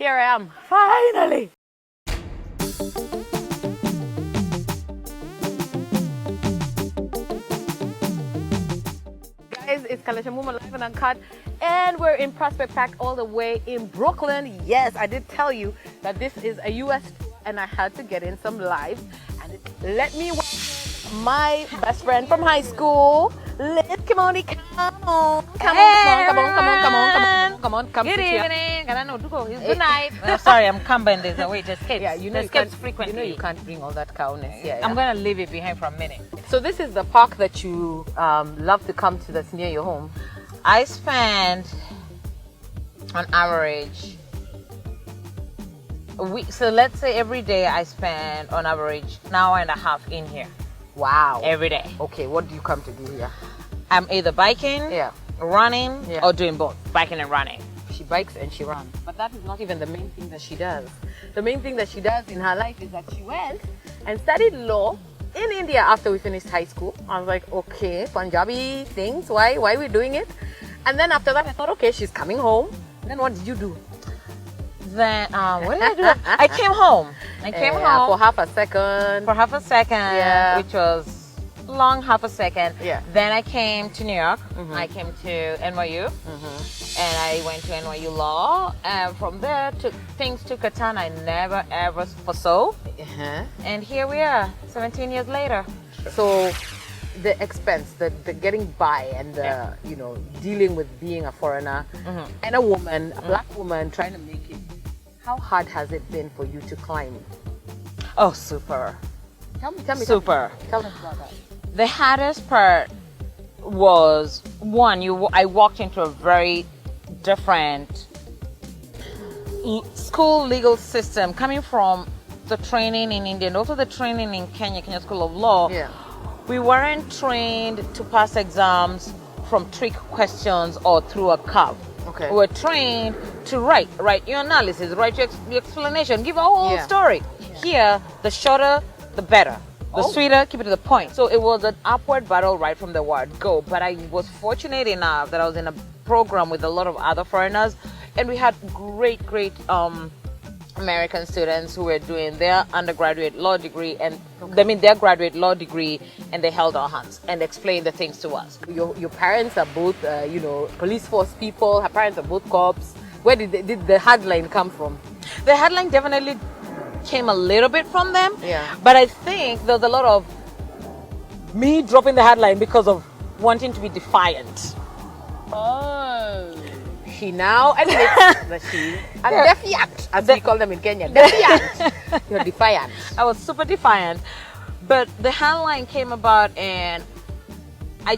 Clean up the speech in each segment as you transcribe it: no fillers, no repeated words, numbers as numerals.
Here I am, finally. Guys, it's Kalekye Mumo live and Uncut, and we're in Prospect Park all the way in Brooklyn. Yes, I did tell you that this is a US tour, and I had to get in some lives. And let me welcome my best friend from high school, Liz Kimundi. Come on. Good evening. Good night. Oh, sorry, I'm coming. There's a way it escapes. Yeah, you know it escapes frequently. You know you can't bring all that cowness. Yeah, I'm gonna leave it behind for a minute. So this is the park that you love to come to that's near your home. I spend on average a week. So let's say every day I spend on average an hour and a half in here. Wow. Every day. Okay, what do you come to do here? I'm either biking, running, or doing both, biking and running. She bikes and she runs. But that is not even the main thing that she does. The main thing that she does in her life is that she went and studied law in India after we finished high school. I was like, okay, Punjabi things, why are we doing it? And then after that I thought, okay, she's coming home. Then what did you do? Then what did I do? I came home. I came home for half a second. Which was long half a second. Yeah. Then I came to New York. I came to NYU, and I went to NYU Law. And from there, things took a turn I never ever foresaw. And here we are, 17 years later. So the expense, the getting by, and the dealing with being a foreigner and a woman, a black woman trying to make it. How hard has it been for you to climb? Oh, super. Tell me. Super. Tell us about that. The hardest part was I walked into a very different school legal system coming from the training in India and also the training in Kenya School of Law. Yeah. We weren't trained to pass exams from trick questions or through a curve. Okay. We were trained to write your analysis, write your explanation, give a whole story. Here, the shorter, the better. The sweeter, keep it to the point. So it was an upward battle right from the word go. But I was fortunate enough that I was in a program with a lot of other foreigners, and we had great American students who were doing their undergraduate law degree and their graduate law degree, and they held our hands and explained the things to us. Your parents are both, police force people. Her parents are both cops. Where did the hardline come from? The hardline definitely came a little bit from them. Yeah. But I think there's a lot of me dropping the hardline because of wanting to be defiant. Oh. She now admits that she is defiant, as we call them in Kenya. Defiant. You're defiant. I was super defiant. But the hardline came about, and I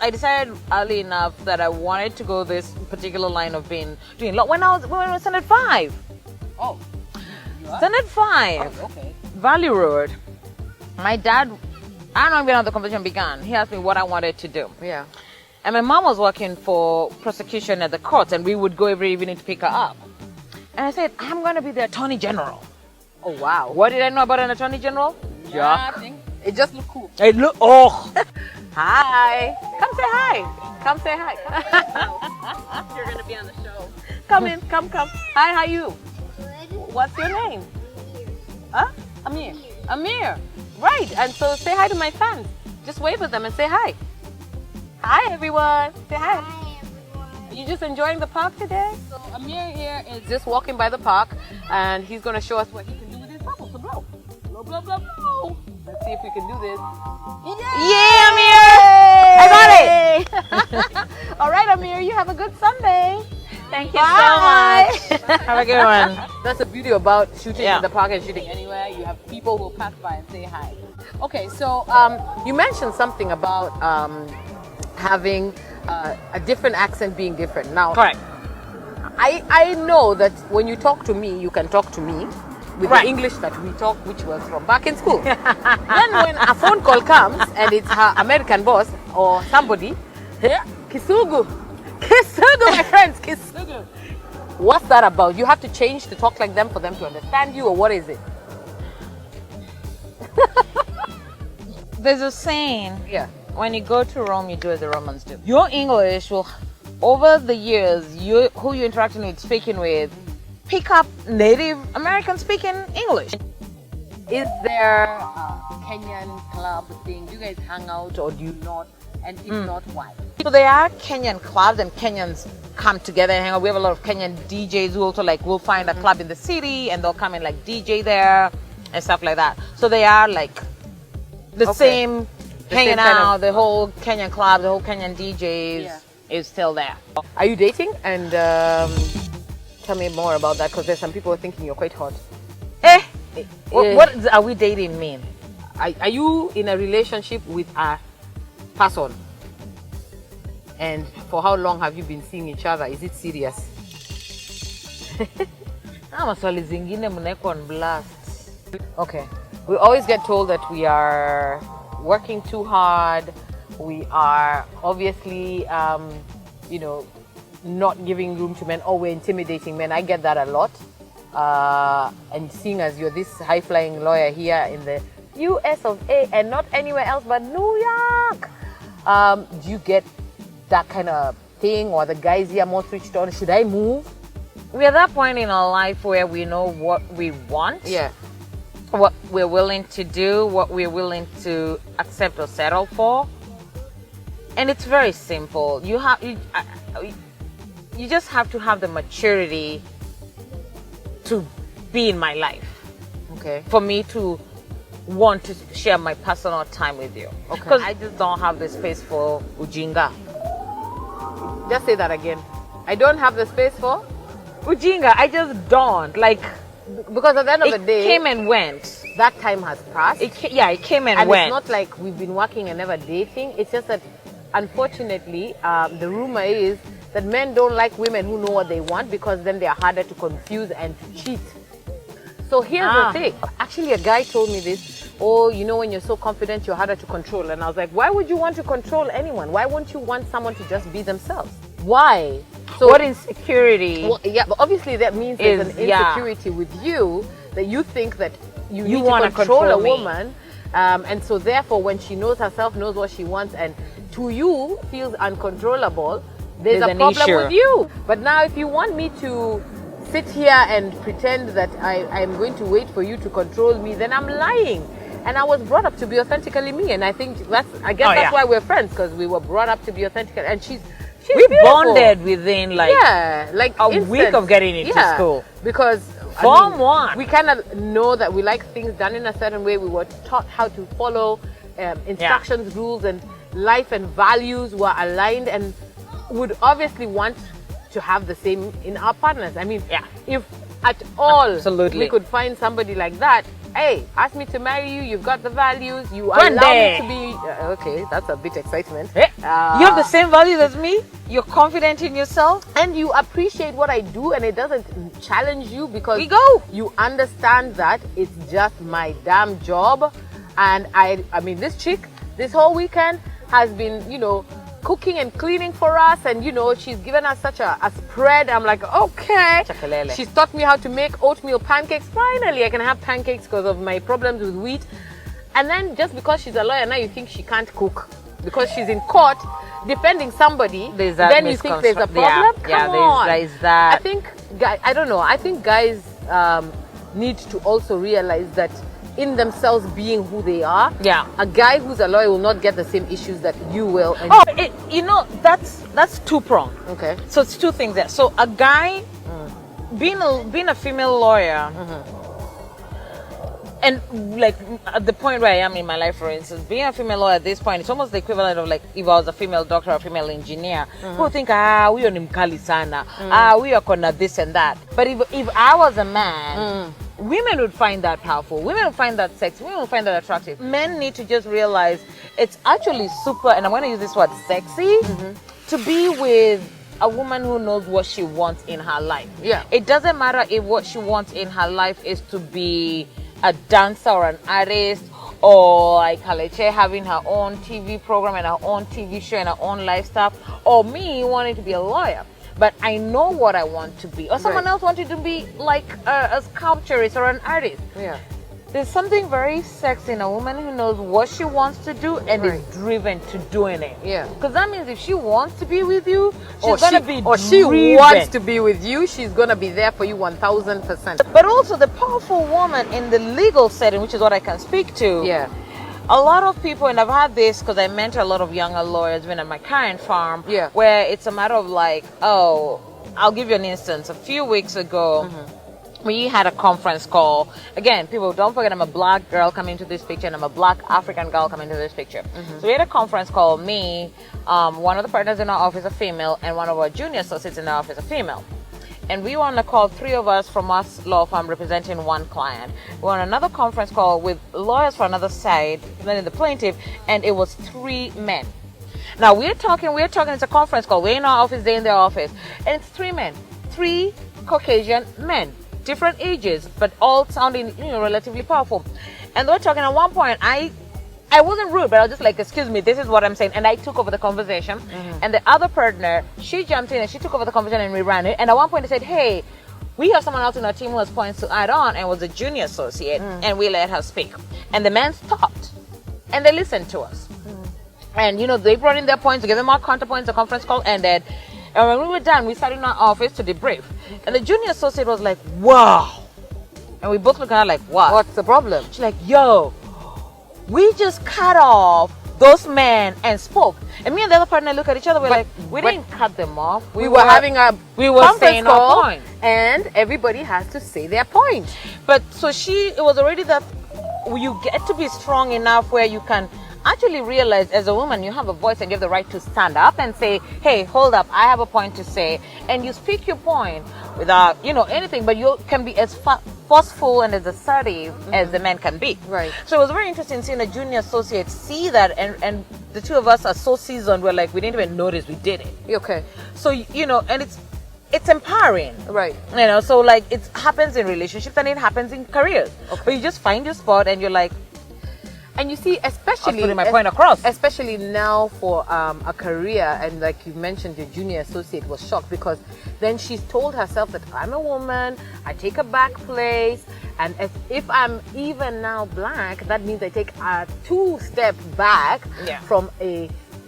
decided early enough that I wanted to go this particular line of doing law when I was Standard 5. Oh. Standard 5. Oh, okay. Valley Road. My dad, I don't know even how the conversation began. He asked me what I wanted to do. Yeah. And my mom was working for prosecution at the courts, and we would go every evening to pick her up. And I said, I'm going to be the Attorney General. Oh, wow. What did I know about an Attorney General? Nothing. It just looked cool. Hi. Come say hi. Come say hi. You're going to be on the show. Come in. Come. Hi, how are you? What's your name? Huh? Amir. Amir. Right. And so say hi to my fans. Just wave at them and say hi. Hi, everyone. Say hi. Hi, everyone. Are you just enjoying the park today? So Amir here is just walking by the park, and he's going to show us what he can do with his bubble. So blow. Blow, blow, blow, blow. Let's see if we can do this. Yeah, Amir! I got it! All right, Amir, you have a good Sunday. Thank you so much. Have a good one. That's the beauty about shooting in the park and shooting anywhere. You have people who pass by and say hi. Okay, so you mentioned something about having a different accent being different. Now, correct. I know that when you talk to me, you can talk to me with the English that we talk, which was from back in school. Then when a phone call comes and it's her American boss or somebody, Kisugu, my friends, Kisugu. What's that about? You have to change to talk like them for them to understand you, or what is it? There's a saying. Yeah. When you go to Rome, you do as the Romans do. Your English will, over the years, who you're interacting with, speaking with, pick up Native American speaking English. Is there a Kenyan club thing? Do you guys hang out or do you not? And if not, why? So there are Kenyan clubs and Kenyans come together and hang out. We have a lot of Kenyan DJs who also like will find a club in the city and they'll come and like DJ there and stuff like that. So they are like the same hanging out, the whole Kenyan club, the whole Kenyan DJs is still there. Are you dating? And tell me more about that because there's some people thinking you're quite hot. What are we dating mean? Are you in a relationship with a person? And for how long have you been seeing each other? Is it serious? Maswali zingine mneko on blast. Okay. We always get told that we are working too hard. We are obviously, not giving room to men, or we're intimidating men. I get that a lot. And seeing as you're this high-flying lawyer here in the US of A and not anywhere else but New York, do you get that kind of thing, or the guys here more switched on? Should I move? We're at that point in our life where we know what we want, what we're willing to do, what we're willing to accept or settle for, and it's very simple. You just have to have the maturity to be in my life. Okay. For me to want to share my personal time with you. Okay. Because I just don't have the space for ujinga. Just say that again. I don't have the space for ujinga. I just don't. Like, because at the end of the day, it came and went. That time has passed. It came and went. It's not like we've been working and never dating. It's just that, unfortunately, the rumor is that men don't like women who know what they want because then they are harder to confuse and to cheat. So here's the thing. Actually, a guy told me this. Oh, when you're so confident, you're harder to control. And I was like, why would you want to control anyone? Why won't you want someone to just be themselves? Why? So what insecurity? Well, but obviously that means there's an insecurity with you, that you think that you need to control a woman. And so therefore, when she knows herself, knows what she wants, and to you feels uncontrollable, there's a problem with you. But now if you want me to sit here and pretend that I'm going to wait for you to control me, then I'm lying. And I was brought up to be authentically me, and I think that's why we're friends, because we were brought up to be authentic. And she's we beautiful. Bonded within like a week of getting into school. Because Form 1. We kind of know that we like things done in a certain way. We were taught how to follow instructions, rules, and life and values were aligned, and would obviously want to have the same in our partners. I mean, if at all we could find somebody like that, hey, ask me to marry you, you've got the values, you allow me to be... okay, that's a bit excitement. You have the same values as me, you're confident in yourself, and you appreciate what I do, and it doesn't challenge you because you understand that it's just my damn job. And I mean, this chick, this whole weekend has been, cooking and cleaning for us, and she's given us such a spread. I'm like, okay. She's taught me how to make oatmeal pancakes. Finally, I can have pancakes because of my problems with wheat. And then just because she's a lawyer, now you think she can't cook because she's in court defending somebody. Then you think there's a problem. Come on. There's that. I don't know. I think guys need to also realize that in themselves being who they are. A guy who's a lawyer will not get the same issues that you will. And that's two-pronged. Okay. So it's two things there. So a guy being a female lawyer, and like at the point where I am in my life, for instance, being a female lawyer at this point, it's almost the equivalent of like if I was a female doctor or a female engineer. Who think, we are mkali sana, we are gonna this and that. But if I was a man, women would find that powerful. Women would find that sexy. Women would find that attractive. Men need to just realize it's actually super, and I'm going to use this word, sexy, to be with a woman who knows what she wants in her life. It doesn't matter if what she wants in her life is to be a dancer or an artist, or like Kalekye having her own TV program and her own TV show and her own lifestyle, or me wanting to be a lawyer. But I know what I want to be, or someone else wanted to be like a sculpturist or an artist. There's something very sexy in a woman who knows what she wants to do and is driven to doing it. Yeah. Because that means if she wants to be with you, she's she wants to be with you, she's gonna be there for you 1000%. But also the powerful woman in the legal setting, which is what I can speak to. Yeah. A lot of people, and I've had this because I mentor a lot of younger lawyers when at my current firm, Yeah. where it's a matter of like, oh, I'll give you an instance. A few weeks ago, we had a conference call. Again, people, don't forget I'm a black girl coming to this picture and I'm a black African girl coming to this picture. So we had a conference call, me, one of the partners in our office, a female, and one of our junior associates in our office, a female. And we were on a call, 3 of us from us law firm representing one client. We were on another conference call with lawyers for another side, representing the plaintiff, and it was 3 men. Now we're talking, it's a conference call. We're in our office, they're in their office. And it's 3 men, 3 Caucasian men, different ages, but all sounding, relatively powerful. And they were talking at one point, I wasn't rude, but I was just like, excuse me, this is what I'm saying. And I took over the conversation. And the other partner, she jumped in and she took over the conversation and we ran it. And at one point they said, hey, we have someone else in our team who has points to add on, and was a junior associate, and we let her speak. And the men stopped and they listened to us. And, they brought in their points, to give them our counterpoints, the conference call ended. And when we were done, we sat in our office to debrief. And the junior associate was like, wow. And we both looked at her like, what? What's the problem? She's like, yo, we just cut off those men and spoke. And me and the other partner look at each other, we're like, we didn't cut them off. We were having a we were saying our point. And everybody has to say their point. But so it was already that you get to be strong enough where you can actually realize as a woman you have a voice and you have the right to stand up and say, hey, hold up, I have a point to say. And you speak your point without, anything, but you can be as forceful and as assertive as the man can be. Right. So it was very interesting seeing a junior associate see that, and the 2 of us are so seasoned, we're like, we didn't even notice we did it. Okay. So, and it's empowering. Right. So like it happens in relationships and it happens in careers. Okay. But you just find your spot and you're like, and you see, especially putting my point across. Especially now for a career, and like you mentioned, your junior associate was shocked because then she's told herself that I'm a woman, I take a back place, and if I'm even now black, that means I take a 2 step back from a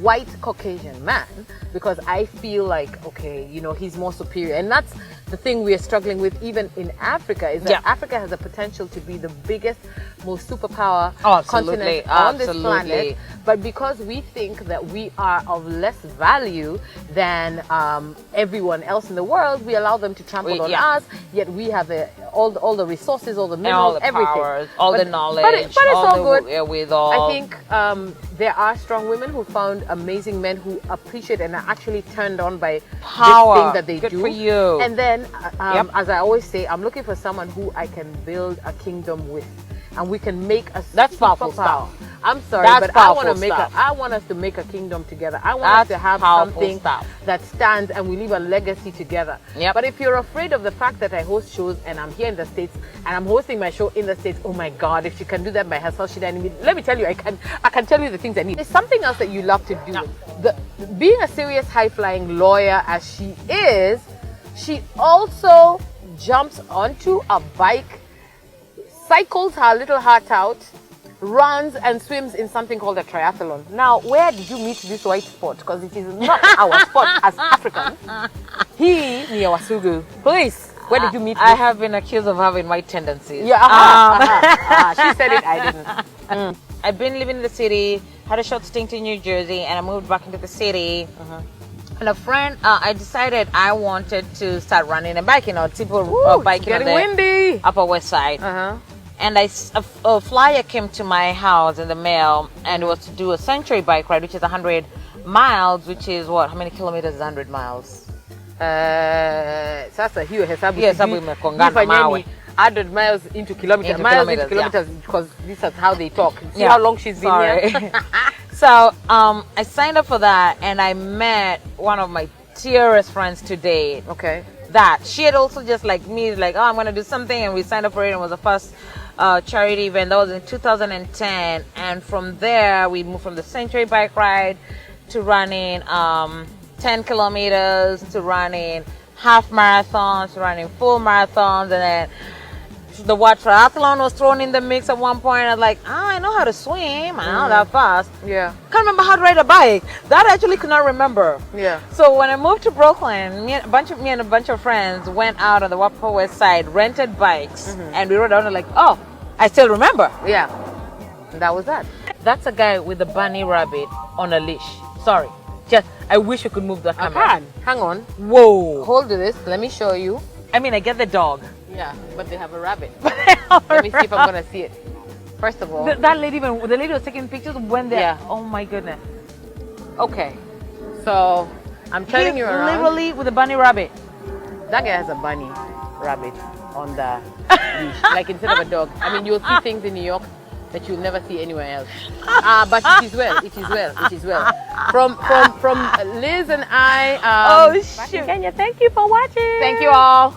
white Caucasian man, because I feel like, okay, he's more superior. And that's the thing we are struggling with even in Africa, is that Africa has the potential to be the biggest, most superpower continent on this planet. But because we think that we are of less value than everyone else in the world, we allow them to trample on us, yet we have all the resources, all the minerals, all the everything. Powers, all the knowledge. But it's all good. I think there are strong women who found amazing men who appreciate and are actually turned on by power. This thing that they Good do. For you. And then, as I always say, I'm looking for someone who I can build a kingdom with, and we can make a powerful stuff. I'm sorry, but I want us to make a kingdom together. I want us to have something that stands and we leave a legacy togetger. But if you're afraid of the fact that I host shows and I'm here in the States and I'm hosting my show in the States, oh my God, if she can do that by herself, she doesn't need. Let me tell you, I can tell you the things I need. There's something else that you love to do. Being a serious high-flying lawyer as she is, she also jumps onto a bike, cycles her little heart out, runs and swims in something called a triathlon. Now, where did you meet this white sport? Because it is not our sport as Africans. He, Nyawasugu. Please, where did you meet I have been accused of having white tendencies. Yeah, she said it, I didn't. I've been living in the city, had a short stint in New Jersey, and I moved back into the city. And a friend, I decided I wanted to start running and biking, people biking on the windy. Upper West Side. And a flyer came to my house in the mail, and it was to do a century bike ride, which is 100 miles, which is what? How many kilometers is 100 miles? Sasa hiyo hesabu. Yes, hesabu imekongana mawe. 100 miles into kilometers. Miles into kilometers, because this is how they talk. See how long she's been here? So I signed up for that, and I met one of my dearest friends today. Okay. That she had also just like me, like, oh, I'm going to do something, and we signed up for it, and it was the first charity event. That was in 2010, and from there we moved from the century bike ride to running 10 kilometers, to running half marathons, to running full marathons, and then the word triathlon was thrown in the mix at one point. I was like, I know how to swim. I'm not that fast. Yeah. Can't remember how to ride a bike. That I actually could not remember. Yeah. So when I moved to Brooklyn, me and a bunch of friends went out on the Upper West Side, rented bikes, and we rode down and like, oh, I still remember. Yeah. That was that. That's a guy with a bunny rabbit on a leash. Sorry. Just, I wish you could move the camera. I can. Hang on. Whoa. Hold this. Let me show you. I mean, I get the dog. Yeah, but they have a rabbit. Let me see if I'm going to see it. First of all. That lady, the lady was taking pictures when they... Yeah. Oh my goodness. Okay. So, I'm turning you around. Literally with a bunny rabbit. That guy has a bunny rabbit on the leash. Like instead of a dog. I mean, you'll see things in New York that you'll never see anywhere else. But it is well. It is well. It is well. From Liz and I. Oh, back shoot. in Kenya. Thank you for watching. Thank you all.